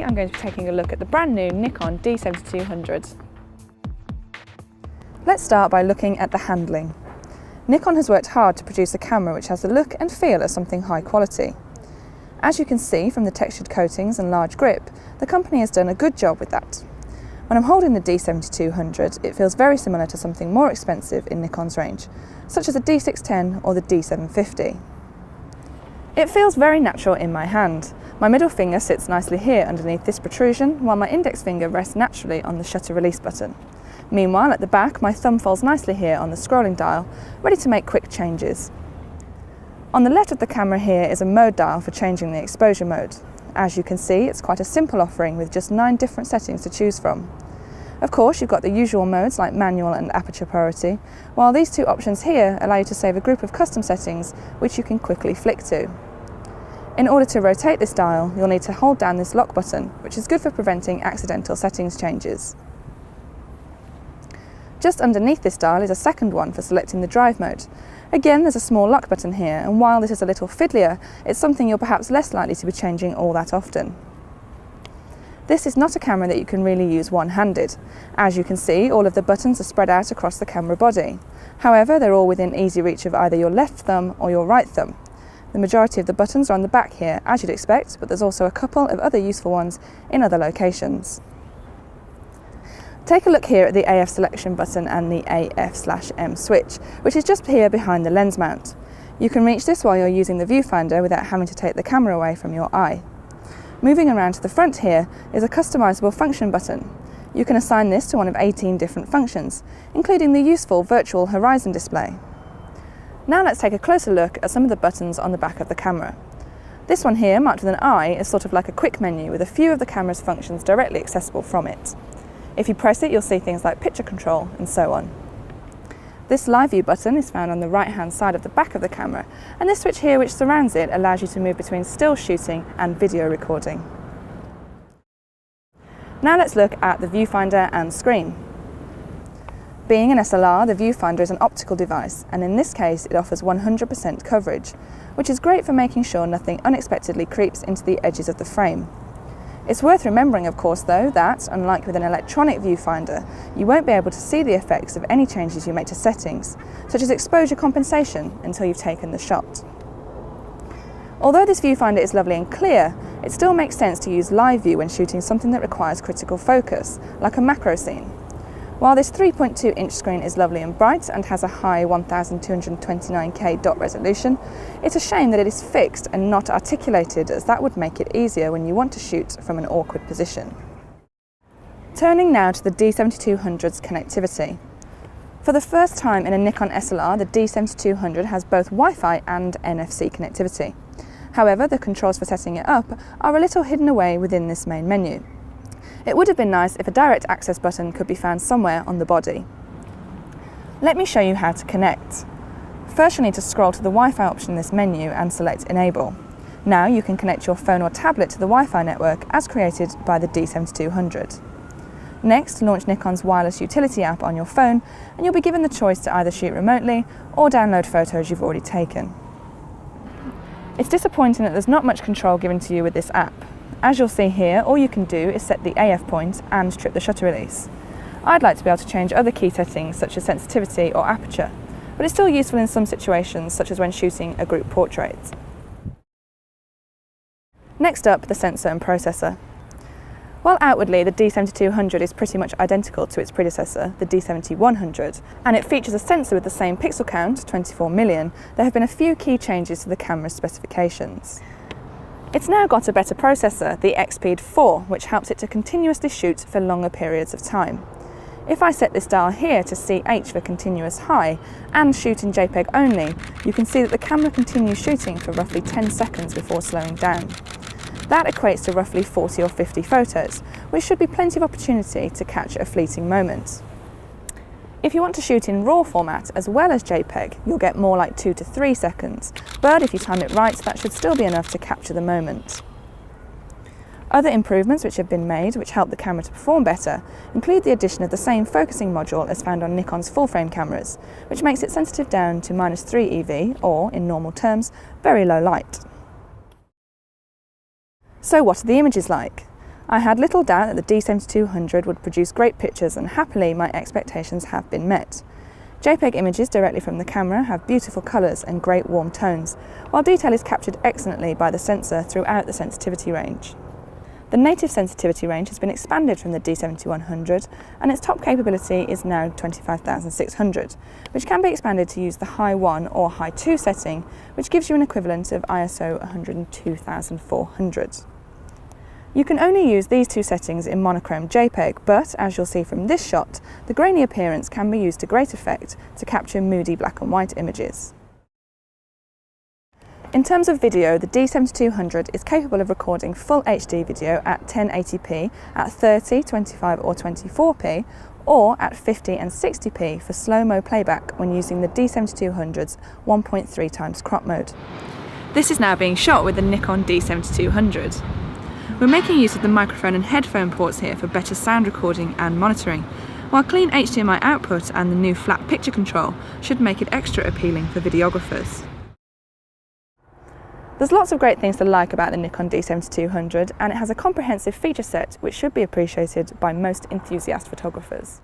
I'm going to be taking a look at the brand new Nikon D7200. Let's start by looking at the handling. Nikon has worked hard to produce a camera which has the look and feel of something high quality. As you can see from the textured coatings and large grip, the company has done a good job with that. When I'm holding the D7200, it feels very similar to something more expensive in Nikon's range, such as the D610 or the D750. It feels very natural in my hand. My middle finger sits nicely here underneath this protrusion, while my index finger rests naturally on the shutter release button. Meanwhile, at the back, my thumb falls nicely here on the scrolling dial, ready to make quick changes. On the left of the camera here is a mode dial for changing the exposure mode. As you can see, it's quite a simple offering with just 9 different settings to choose from. Of course, you've got the usual modes like manual and aperture priority, while these two options here allow you to save a group of custom settings which you can quickly flick to. In order to rotate this dial, you'll need to hold down this lock button, which is good for preventing accidental settings changes. Just underneath this dial is a second one for selecting the drive mode. Again, there's a small lock button here, and while this is a little fiddlier, it's something you're perhaps less likely to be changing all that often. This is not a camera that you can really use one-handed. As you can see, all of the buttons are spread out across the camera body. However, they're all within easy reach of either your left thumb or your right thumb. The majority of the buttons are on the back here, as you'd expect, but there's also a couple of other useful ones in other locations. Take a look here at the AF selection button and the AF/M switch, which is just here behind the lens mount. You can reach this while you're using the viewfinder without having to take the camera away from your eye. Moving around to the front here is a customizable function button. You can assign this to one of 18 different functions, including the useful virtual horizon display. Now let's take a closer look at some of the buttons on the back of the camera. This one here, marked with an I, is sort of like a quick menu with a few of the camera's functions directly accessible from it. If you press it, you'll see things like picture control and so on. This live view button is found on the right hand side of the back of the camera, and this switch here which surrounds it allows you to move between still shooting and video recording. Now let's look at the viewfinder and screen. Being an SLR, the viewfinder is an optical device, and in this case it offers 100% coverage, which is great for making sure nothing unexpectedly creeps into the edges of the frame. It's worth remembering, of course, though, that, unlike with an electronic viewfinder, you won't be able to see the effects of any changes you make to settings, such as exposure compensation, until you've taken the shot. Although this viewfinder is lovely and clear, it still makes sense to use live view when shooting something that requires critical focus, like a macro scene. While this 3.2-inch screen is lovely and bright and has a high 1229K dot resolution, it's a shame that it is fixed and not articulated, as that would make it easier when you want to shoot from an awkward position. Turning now to the D7200's connectivity. For the first time in a Nikon SLR, the D7200 has both Wi-Fi and NFC connectivity. However, the controls for setting it up are a little hidden away within this main menu. It would have been nice if a direct access button could be found somewhere on the body. Let me show you how to connect. First, you'll need to scroll to the Wi-Fi option in this menu and select Enable. Now you can connect your phone or tablet to the Wi-Fi network as created by the D7200. Next, launch Nikon's wireless utility app on your phone, and you'll be given the choice to either shoot remotely or download photos you've already taken. It's disappointing that there's not much control given to you with this app. As you'll see here, all you can do is set the AF point and trip the shutter release. I'd like to be able to change other key settings such as sensitivity or aperture, but it's still useful in some situations, such as when shooting a group portrait. Next up, the sensor and processor. While outwardly the D7200 is pretty much identical to its predecessor, the D7100, and it features a sensor with the same pixel count, 24 million, there have been a few key changes to the camera's specifications. It's now got a better processor, the XPEED4, which helps it to continuously shoot for longer periods of time. If I set this dial here to CH for continuous high and shoot in JPEG only, you can see that the camera continues shooting for roughly 10 seconds before slowing down. That equates to roughly 40 or 50 photos, which should be plenty of opportunity to catch a fleeting moment. If you want to shoot in RAW format as well as JPEG, you'll get more like 2 to 3 seconds, but if you time it right, that should still be enough to capture the moment. Other improvements which have been made, which help the camera to perform better, include the addition of the same focusing module as found on Nikon's full-frame cameras, which makes it sensitive down to -3 EV, or, in normal terms, very low light. So what are the images like? I had little doubt that the D7200 would produce great pictures, and happily my expectations have been met. JPEG images directly from the camera have beautiful colours and great warm tones, while detail is captured excellently by the sensor throughout the sensitivity range. The native sensitivity range has been expanded from the D7100, and its top capability is now 25,600, which can be expanded to use the High 1 or High 2 setting, which gives you an equivalent of ISO 102,400. You can only use these two settings in monochrome JPEG, but as you'll see from this shot, the grainy appearance can be used to great effect to capture moody black and white images. In terms of video, the D7200 is capable of recording full HD video at 1080p at 30, 25 or 24p, or at 50 and 60p for slow-mo playback when using the D7200's 1.3x crop mode. This is now being shot with the Nikon D7200. We're making use of the microphone and headphone ports here for better sound recording and monitoring, while clean HDMI output and the new flat picture control should make it extra appealing for videographers. There's lots of great things to like about the Nikon D7200, and it has a comprehensive feature set which should be appreciated by most enthusiast photographers.